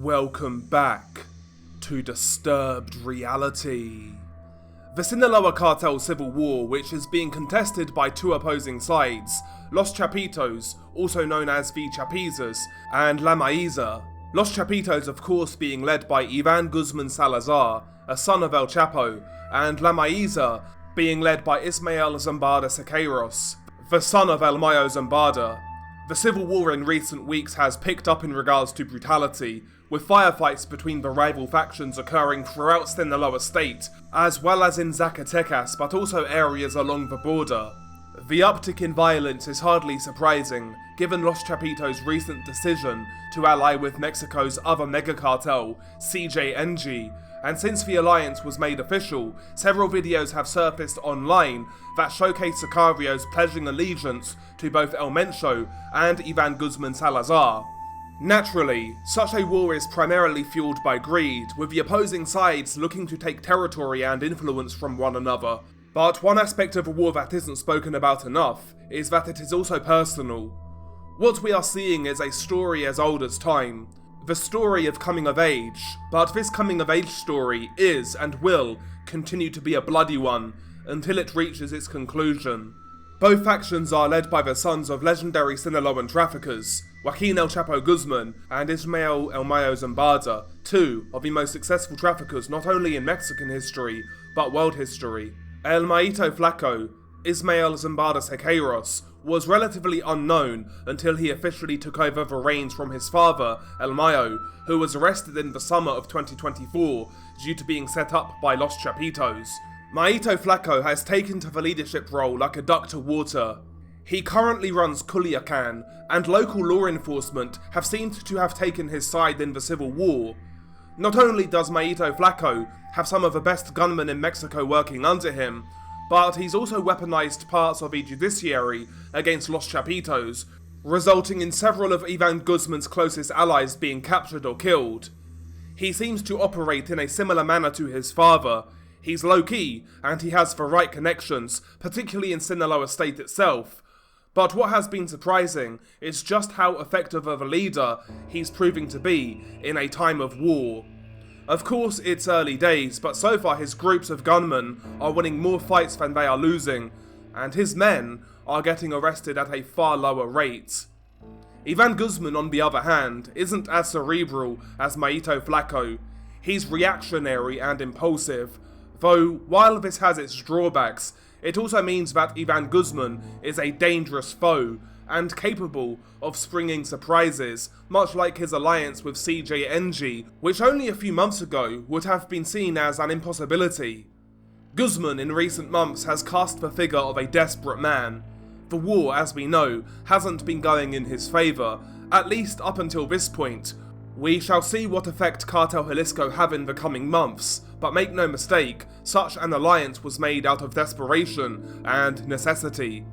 Welcome back to Disturbed Reality. The Sinaloa cartel civil war, which is being contested by two opposing sides, Los Chapitos, also known as the Chapizas, and La Mayiza. Los Chapitos of course being led by Ivan Guzman Salazar, a son of El Chapo, and La Mayiza being led by Ismael Zambada Siqueiros, the son of El Mayo Zambada. The civil war in recent weeks has picked up in regards to brutality, with firefights between the rival factions occurring throughout Sinaloa state, as well as in Zacatecas, but also areas along the border. The uptick in violence is hardly surprising, given Los Chapitos' recent decision to ally with Mexico's other megacartel, CJNG, and since the alliance was made official, several videos have surfaced online that showcase sicarios pledging allegiance to both El Mencho and Ivan Guzman Salazar. Naturally, such a war is primarily fueled by greed, with the opposing sides looking to take territory and influence from one another. But one aspect of a war that isn't spoken about enough is that it is also personal. What we are seeing is a story as old as time. The story of coming of age, but this coming of age story is and will continue to be a bloody one until it reaches its conclusion. Both factions are led by the sons of legendary Sinaloan traffickers, Joaquin El Chapo Guzman and Ismael El Mayo Zambada, two of the most successful traffickers not only in Mexican history, but world history. El Mayito Flaco, Ismael Zambada Siqueiros, was relatively unknown until he officially took over the reins from his father, El Mayo, who was arrested in the summer of 2024 due to being set up by Los Chapitos. Mayito Flaco has taken to the leadership role like a duck to water. He currently runs Culiacan, and local law enforcement have seemed to have taken his side in the civil war. Not only does Mayito Flaco have some of the best gunmen in Mexico working under him, but he's also weaponized parts of the judiciary against Los Chapitos, resulting in several of Ivan Guzman's closest allies being captured or killed. He seems to operate in a similar manner to his father. He's low-key, and he has the right connections, particularly in Sinaloa state itself. But what has been surprising is just how effective of a leader he's proving to be in a time of war. Of course, it's early days, but so far his groups of gunmen are winning more fights than they are losing, and his men are getting arrested at a far lower rate. Ivan Guzman, on the other hand, isn't as cerebral as Mayito Flaco. He's reactionary and impulsive, though while this has its drawbacks, it also means that Ivan Guzman is a dangerous foe, and capable of springing surprises, much like his alliance with CJNG, which only a few months ago would have been seen as an impossibility. Guzman in recent months has cast the figure of a desperate man. The war, as we know, hasn't been going in his favour, at least up until this point. We shall see what effect Cartel Jalisco have in the coming months, but make no mistake, such an alliance was made out of desperation and necessity.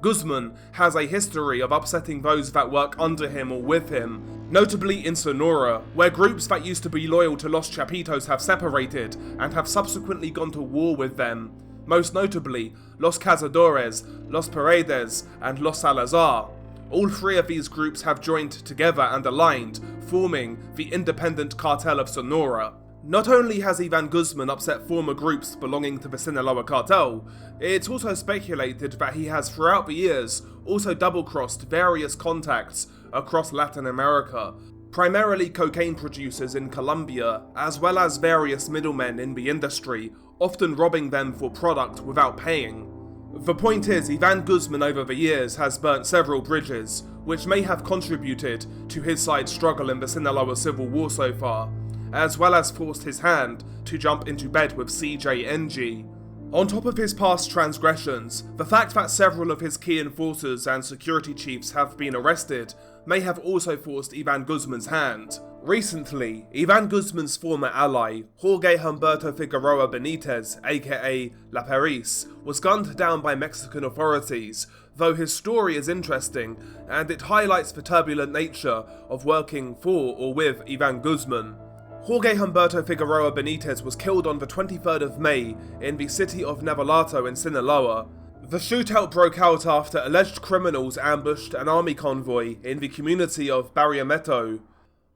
Guzman has a history of upsetting those that work under him or with him, notably in Sonora, where groups that used to be loyal to Los Chapitos have separated and have subsequently gone to war with them, most notably Los Cazadores, Los Paredes, and Los Salazar. All three of these groups have joined together and aligned, forming the Independent Cartel of Sonora. Not only has Ivan Guzman upset former groups belonging to the Sinaloa cartel, it's also speculated that he has throughout the years also double-crossed various contacts across Latin America, primarily cocaine producers in Colombia, as well as various middlemen in the industry, often robbing them for product without paying. The point is, Ivan Guzman over the years has burnt several bridges, which may have contributed to his side's struggle in the Sinaloa civil war so far, as well as forced his hand to jump into bed with CJNG. On top of his past transgressions, the fact that several of his key enforcers and security chiefs have been arrested may have also forced Ivan Guzman's hand. Recently, Ivan Guzman's former ally, Jorge Humberto Figueroa Benitez, aka La Paris, was gunned down by Mexican authorities, though his story is interesting and it highlights the turbulent nature of working for or with Ivan Guzman. Jorge Humberto Figueroa Benitez was killed on the 23rd of May in the city of Navolato in Sinaloa. The shootout broke out after alleged criminals ambushed an army convoy in the community of Barriamento.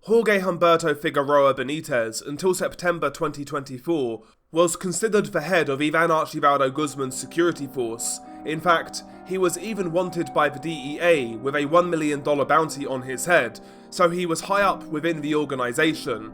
Jorge Humberto Figueroa Benitez, until September 2024, was considered the head of Ivan Archibaldo Guzman's security force. In fact, he was even wanted by the DEA with a $1 million bounty on his head, so he was high up within the organisation.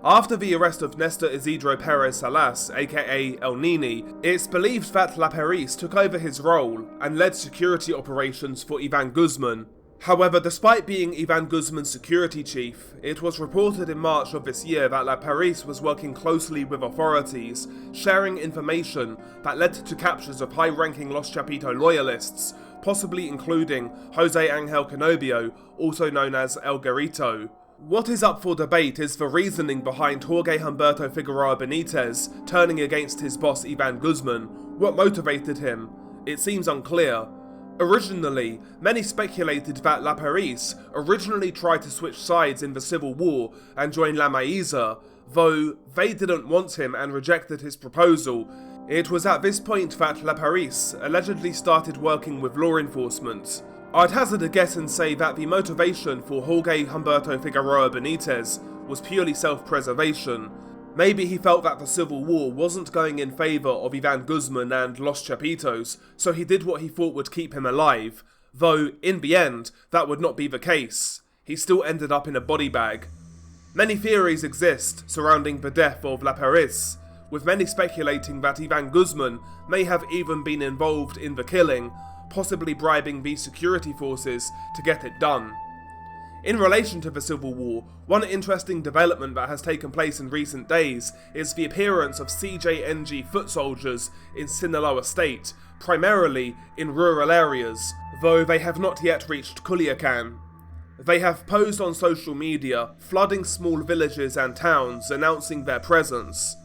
After the arrest of Nestor Isidro Perez Salas, aka El Nini, it's believed that La Peris took over his role and led security operations for Ivan Guzman. However, despite being Ivan Guzman's security chief, it was reported in March of this year that La Peris was working closely with authorities, sharing information that led to captures of high-ranking Los Chapito loyalists, possibly including Jose Angel Canobio, also known as El Garito. What is up for debate is the reasoning behind Jorge Humberto Figueroa Benitez turning against his boss Ivan Guzman. What motivated him? It seems unclear. Originally, many speculated that La Peris originally tried to switch sides in the civil war and join La Mayiza, though they didn't want him and rejected his proposal. It was at this point that La Peris allegedly started working with law enforcement. I'd hazard a guess and say that the motivation for Jorge Humberto Figueroa Benitez was purely self-preservation. Maybe he felt that the civil war wasn't going in favour of Ivan Guzman and Los Chapitos, so he did what he thought would keep him alive, though, in the end, that would not be the case. He still ended up in a body bag. Many theories exist surrounding the death of La Peris, with many speculating that Ivan Guzman may have even been involved in the killing, possibly bribing the security forces to get it done. In relation to the Civil War, one interesting development that has taken place in recent days is the appearance of CJNG foot soldiers in Sinaloa state, primarily in rural areas, though they have not yet reached Culiacan. They have posed on social media, flooding small villages and towns, announcing their presence.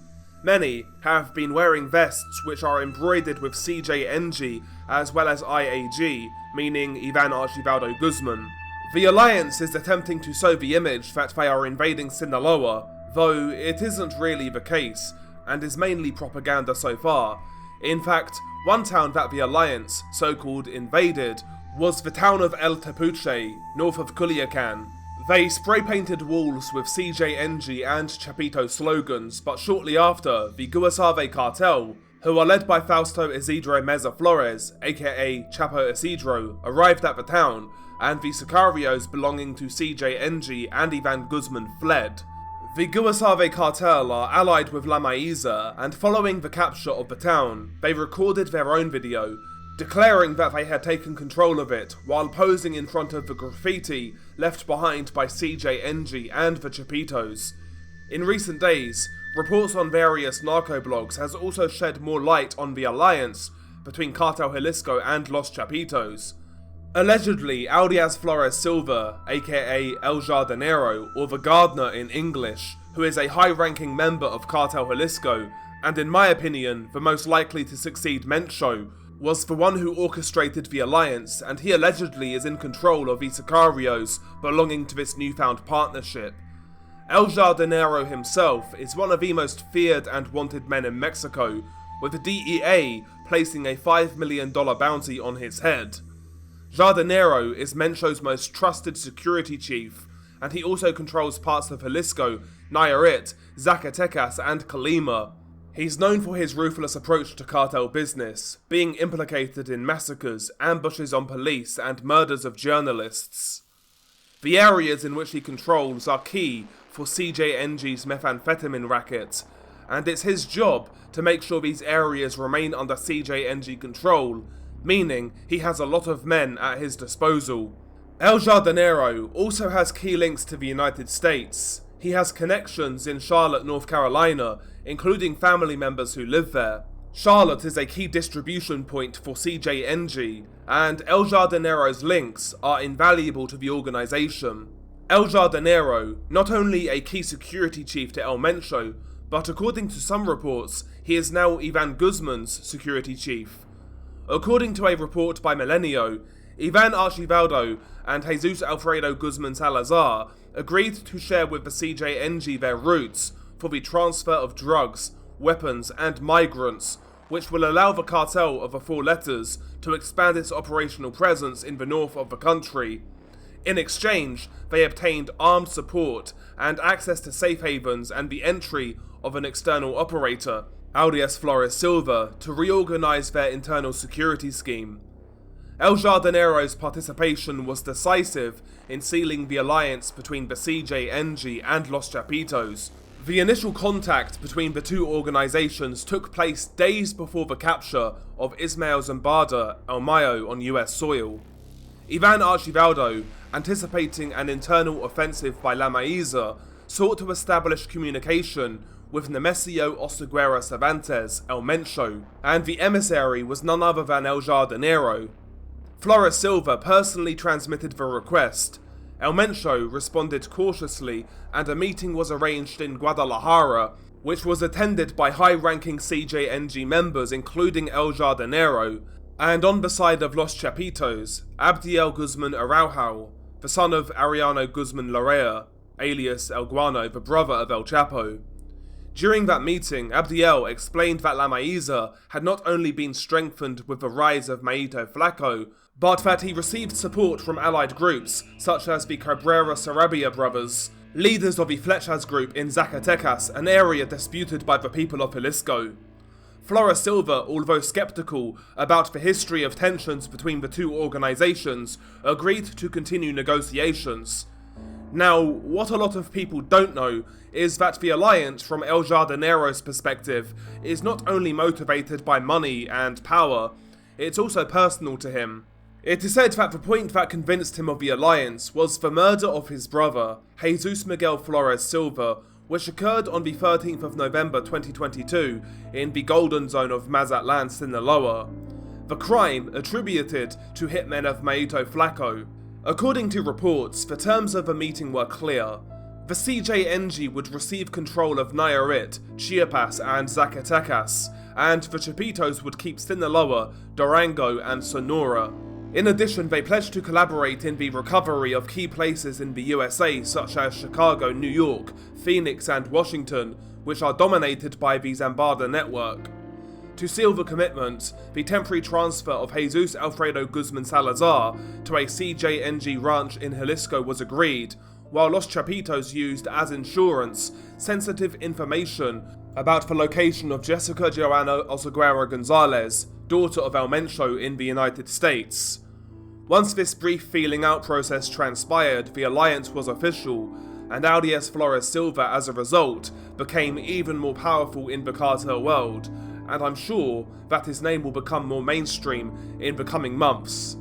Many have been wearing vests which are embroidered with CJNG as well as IAG, meaning Ivan Archibaldo Guzman. The Alliance is attempting to sow the image that they are invading Sinaloa, though it isn't really the case, and is mainly propaganda so far. In fact, one town that the Alliance, so-called invaded, was the town of El Tepuche, north of Culiacan. They spray-painted walls with CJNG and Chapito slogans, but shortly after, the Guasave cartel, who are led by Fausto Isidro Meza Flores, aka Chapo Isidro, arrived at the town, and the sicarios belonging to CJNG and Ivan Guzman fled. The Guasave cartel are allied with La Mayiza, and following the capture of the town, they recorded their own video, declaring that they had taken control of it while posing in front of the graffiti left behind by CJNG and the Chapitos. In recent days, reports on various narco blogs has also shed more light on the alliance between Cartel Jalisco and Los Chapitos. Allegedly, Aldiaz Flores Silva, aka El Jardinero, or the Gardener in English, who is a high-ranking member of Cartel Jalisco, and in my opinion, the most likely to succeed Mencho, was the one who orchestrated the alliance, and he allegedly is in control of the sicarios belonging to this newfound partnership. El Jardinero himself is one of the most feared and wanted men in Mexico, with the DEA placing a $5 million bounty on his head. Jardinero is Mencho's most trusted security chief, and he also controls parts of Jalisco, Nayarit, Zacatecas, and Colima. He's known for his ruthless approach to cartel business, being implicated in massacres, ambushes on police, and murders of journalists. The areas in which he controls are key for CJNG's methamphetamine racket, and it's his job to make sure these areas remain under CJNG control, meaning he has a lot of men at his disposal. El Jardinero also has key links to the United States. He has connections in Charlotte, North Carolina, including family members who live there. Charlotte is a key distribution point for CJNG, and El Jardinero's links are invaluable to the organisation. El Jardinero, not only a key security chief to El Mencho, but according to some reports, he is now Ivan Guzman's security chief. According to a report by Milenio, Ivan Archibaldo and Jesus Alfredo Guzman Salazar agreed to share with the CJNG their routes for the transfer of drugs, weapons, and migrants, which will allow the cartel of the Four Letters to expand its operational presence in the north of the country. In exchange, they obtained armed support and access to safe havens and the entry of an external operator, alias Flores Silva, to reorganize their internal security scheme. El Jardinero's participation was decisive in sealing the alliance between the CJNG and Los Chapitos. The initial contact between the two organizations took place days before the capture of Ismael Zambada El Mayo on US soil. Ivan Archivaldo, anticipating an internal offensive by La Mayiza, sought to establish communication with Nemesio Oseguera Cervantes El Mencho, and the emissary was none other than El Jardinero. Flores Silva personally transmitted the request. El Mencho responded cautiously, and a meeting was arranged in Guadalajara, which was attended by high-ranking CJNG members including El Jardinero, and on the side of Los Chapitos, Abdiel Guzman Araujo, the son of Ariano Guzman Larrea, alias El Guano, the brother of El Chapo. During that meeting, Abdiel explained that La Mayiza had not only been strengthened with the rise of Mayito Flaco, but that he received support from allied groups, such as the Cabrera Sarabia brothers, leaders of the Flechas group in Zacatecas, an area disputed by the people of Jalisco. Flores Silva, although skeptical about the history of tensions between the two organizations, agreed to continue negotiations. Now, what a lot of people don't know is that the alliance, from El Jardinero's perspective, is not only motivated by money and power, it's also personal to him. It is said that the point that convinced him of the alliance was the murder of his brother, Jesus Miguel Flores Silva, which occurred on the 13th of November 2022 in the Golden Zone of Mazatlan, Sinaloa. The crime attributed to hitmen of Mayito Flaco. According to reports, the terms of the meeting were clear. The CJNG would receive control of Nayarit, Chiapas and Zacatecas, and the Chapitos would keep Sinaloa, Durango and Sonora. In addition, they pledged to collaborate in the recovery of key places in the USA such as Chicago, New York, Phoenix and Washington, which are dominated by the Zambada network. To seal the commitment, the temporary transfer of Jesus Alfredo Guzman Salazar to a CJNG ranch in Jalisco was agreed, while Los Chapitos used as insurance sensitive information about the location of Jessica Joana Oseguera Gonzalez, daughter of El Mencho in the United States. Once this brief feeling out process transpired, the alliance was official, and alias Flores Silva as a result became even more powerful in the cartel world, and I'm sure that his name will become more mainstream in the coming months.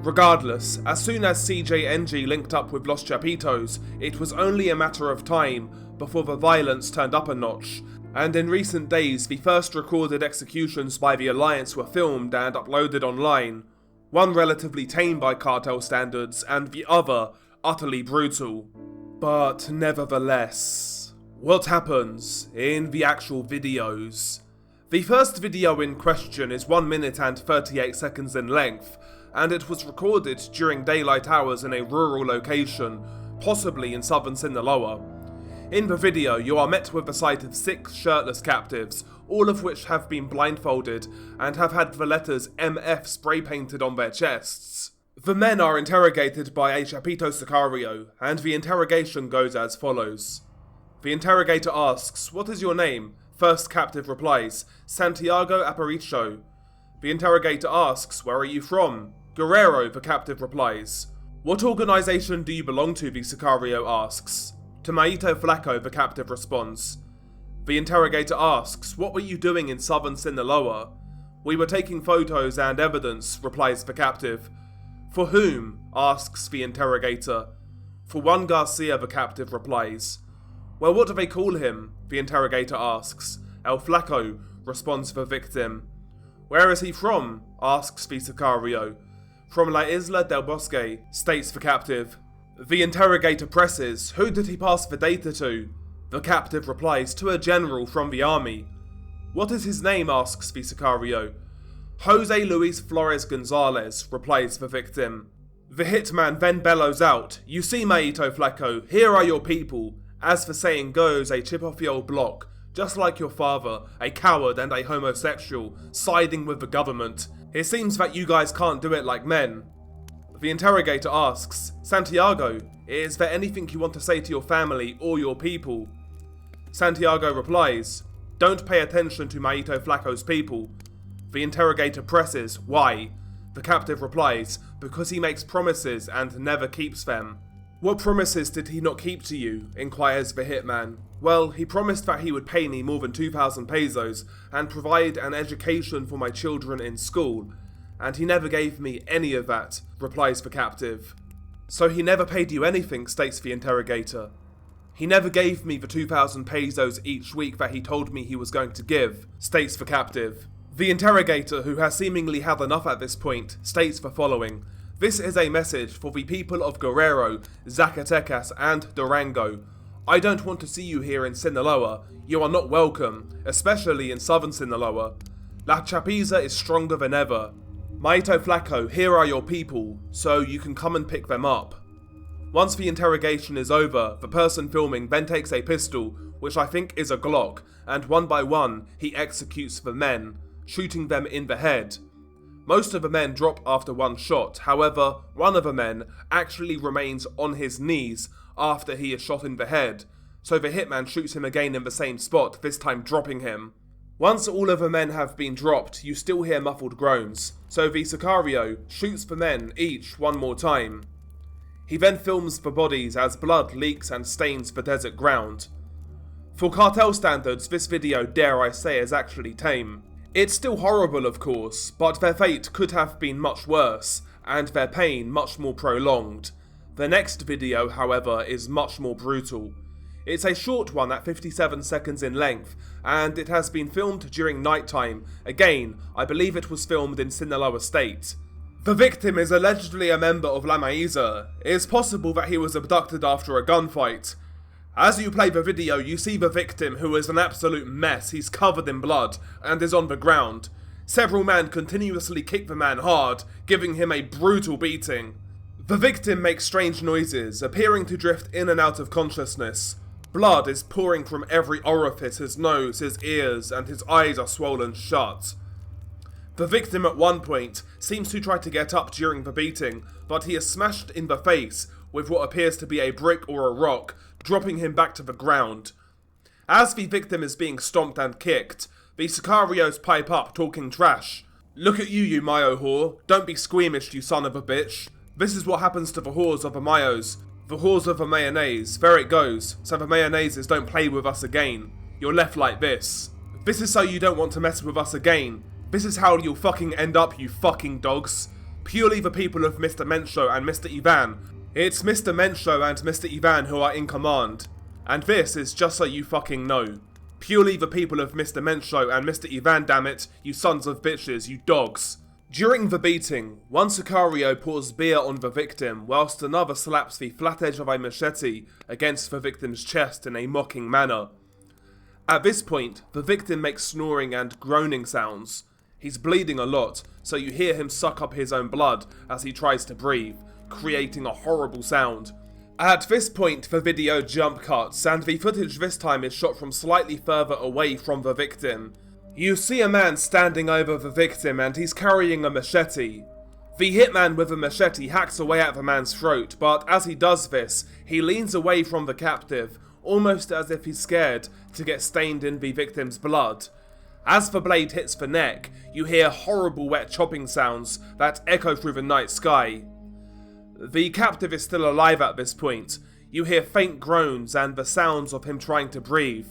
Regardless, as soon as CJNG linked up with Los Chapitos, it was only a matter of time before the violence turned up a notch, and in recent days the first recorded executions by the alliance were filmed and uploaded online, one relatively tame by cartel standards and the other utterly brutal. But nevertheless, what happens in the actual videos? The first video in question is 1 minute and 38 seconds in length, and it was recorded during daylight hours in a rural location, possibly in southern Sinaloa. In the video, you are met with the sight of 6 shirtless captives, all of which have been blindfolded and have had the letters MF spray painted on their chests. The men are interrogated by a Chapito sicario, and the interrogation goes as follows. The interrogator asks, "What is your name?" First captive replies, "Santiago Aparicio." The interrogator asks, "Where are you from?" "Guerrero," the captive replies. "What organization do you belong to?" the sicario asks. "To Mayito Flaco," the captive responds. The interrogator asks, "What were you doing in southern Sinaloa?" "We were taking photos and evidence," replies the captive. "For whom?" asks the interrogator. "For Juan Garcia," the captive replies. "Well, what do they call him?" the interrogator asks. "El Flaco," responds the victim. "Where is he from?" asks the sicario. "From La Isla del Bosque," states the captive. The interrogator presses, "Who did he pass the data to?" The captive replies, "To a general from the army." "What is his name?" asks the sicario. "Jose Luis Flores Gonzalez," replies the victim. The hitman then bellows out, "You see, Mayito Flaco, here are your people. As the saying goes, a chip off the old block, just like your father, a coward and a homosexual, siding with the government. It seems that you guys can't do it like men." The interrogator asks, "Santiago, is there anything you want to say to your family or your people?" Santiago replies, "Don't pay attention to Maito Flacco's people." The interrogator presses, "Why?" The captive replies, "Because he makes promises and never keeps them." "What promises did he not keep to you?" inquires the hitman. "Well, he promised that he would pay me more than 2,000 pesos and provide an education for my children in school, and he never gave me any of that," replies the captive. "So he never paid you anything," states the interrogator. "He never gave me the 2,000 pesos each week that he told me he was going to give," states the captive. The interrogator, who has seemingly had enough at this point, states the following: "This is a message for the people of Guerrero, Zacatecas, and Durango. I don't want to see you here in Sinaloa. You are not welcome, especially in southern Sinaloa. La Chapiza is stronger than ever. Maito Flacco, here are your people, so you can come and pick them up." Once the interrogation is over, the person filming then takes a pistol, which I think is a Glock, and one by one, he executes the men, shooting them in the head. Most of the men drop after one shot, however, one of the men actually remains on his knees after he is shot in the head, so the hitman shoots him again in the same spot, this time dropping him. Once all of the men have been dropped, you still hear muffled groans, so the Sicario shoots the men each one more time. He then films the bodies as blood leaks and stains the desert ground. For cartel standards, this video, dare I say, is actually tame. It's still horrible, of course, but their fate could have been much worse, and their pain much more prolonged. The next video, however, is much more brutal. It's a short one at 57 seconds in length, and it has been filmed during nighttime. Again, I believe it was filmed in Sinaloa State. The victim is allegedly a member of La Mayiza. It is possible that he was abducted after a gunfight. As you play the video, you see the victim, who is an absolute mess. He's covered in blood and is on the ground. Several men continuously kick the man hard, giving him a brutal beating. The victim makes strange noises, appearing to drift in and out of consciousness. Blood is pouring from every orifice: his nose, his ears, and his eyes are swollen shut. The victim at one point seems to try to get up during the beating, but he is smashed in the face with what appears to be a brick or a rock, dropping him back to the ground. As the victim is being stomped and kicked, the Sicarios pipe up, talking trash. "Look at you, you Mayo whore. Don't be squeamish, you son of a bitch. This is what happens to the whores of the Mayos. The whores of the mayonnaise. There it goes. So the mayonnaises don't play with us again. You're left like this. This is so you don't want to mess with us again. This is how you'll fucking end up, you fucking dogs. Purely the people of Mr. Mencho and Mr. Ivan. It's Mr. Mencho and Mr. Ivan who are in command. And this is just so you fucking know. Purely the people of Mr. Mencho and Mr. Ivan, dammit, you sons of bitches, you dogs." During the beating, one Sicario pours beer on the victim, whilst another slaps the flat edge of a machete against the victim's chest in a mocking manner. At this point, the victim makes snoring and groaning sounds. He's bleeding a lot, so you hear him suck up his own blood as he tries to breathe, creating a horrible sound. At this point, the video jump cuts, and the footage this time is shot from slightly further away from the victim. You see a man standing over the victim, and he's carrying a machete. The hitman with the machete hacks away at the man's throat, but as he does this, he leans away from the captive, almost as if he's scared to get stained in the victim's blood. As the blade hits the neck, you hear horrible wet chopping sounds that echo through the night sky. The captive is still alive at this point. You hear faint groans and the sounds of him trying to breathe.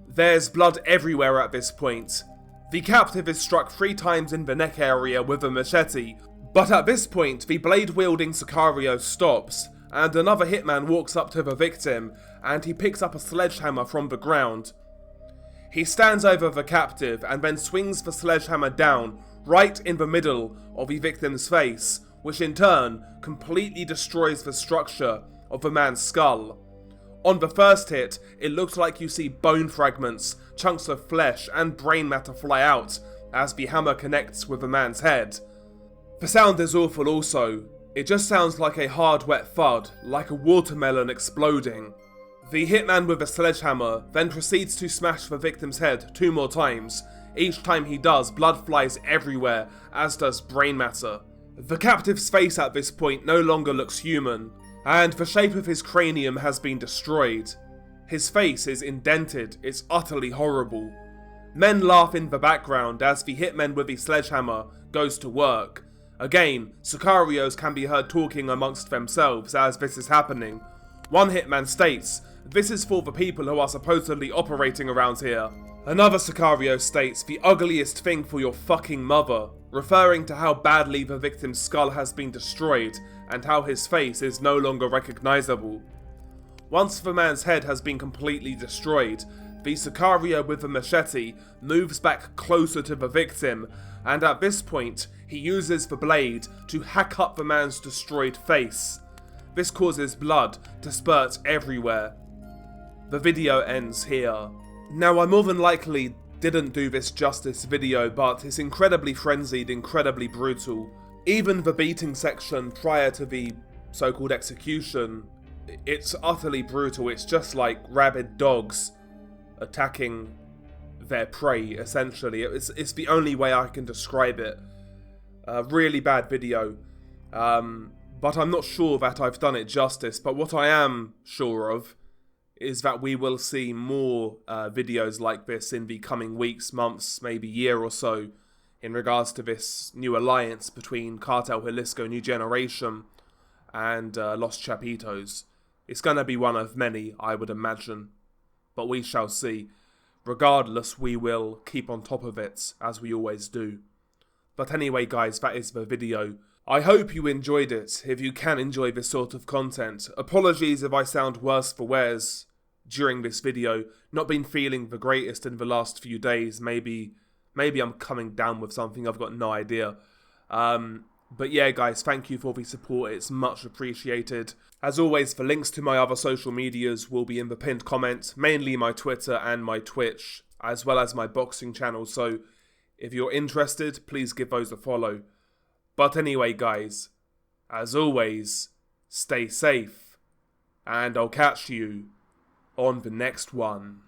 There's blood everywhere at this point. The captive is struck 3 times in the neck area with a machete, but at this point the blade-wielding Sicario stops, and another hitman walks up to the victim, and he picks up a sledgehammer from the ground. He stands over the captive and then swings the sledgehammer down, right in the middle of the victim's face, which in turn completely destroys the structure of the man's skull. On the first hit, it looks like you see bone fragments, chunks of flesh, and brain matter fly out as the hammer connects with the man's head. The sound is awful also. It just sounds like a hard wet thud, like a watermelon exploding. The hitman with the sledgehammer then proceeds to smash the victim's head 2 more times. Each time he does, blood flies everywhere, as does brain matter. The captive's face at this point no longer looks human, and the shape of his cranium has been destroyed. His face is indented, it's utterly horrible. Men laugh in the background as the hitman with the sledgehammer goes to work. Again, Sicarios can be heard talking amongst themselves as this is happening. One hitman states, "This is for the people who are supposedly operating around here." Another Sicario states, "The ugliest thing for your fucking mother," referring to how badly the victim's skull has been destroyed and how his face is no longer recognizable. Once the man's head has been completely destroyed, the Sicario with the machete moves back closer to the victim, and at this point, he uses the blade to hack up the man's destroyed face. This causes blood to spurt everywhere. The video ends here. Now, I more than likely didn't do this justice video, but it's incredibly frenzied, incredibly brutal. Even the beating section prior to the so-called execution, it's utterly brutal. It's just like rabid dogs attacking their prey, essentially. It's the only way I can describe it. A really bad video, but I'm not sure that I've done it justice. But what I am sure of is that we will see more videos like this in the coming weeks, months, maybe year or so, in regards to this new alliance between Cartel Jalisco New Generation and Los Chapitos. It's going to be one of many, I would imagine, but we shall see. Regardless, we will keep on top of it, as we always do. But anyway, guys, that is the video. I hope you enjoyed it, if you can enjoy this sort of content. Apologies if I sound worse for wears during this video. Not been feeling the greatest in the last few days. Maybe I'm coming down with something, I've got no idea. But yeah, guys, thank you for the support, it's much appreciated. As always, the links to my other social medias will be in the pinned comment, mainly my Twitter and my Twitch, as well as my boxing channel, so if you're interested, please give those a follow. But anyway, guys, as always, stay safe, and I'll catch you on the next one.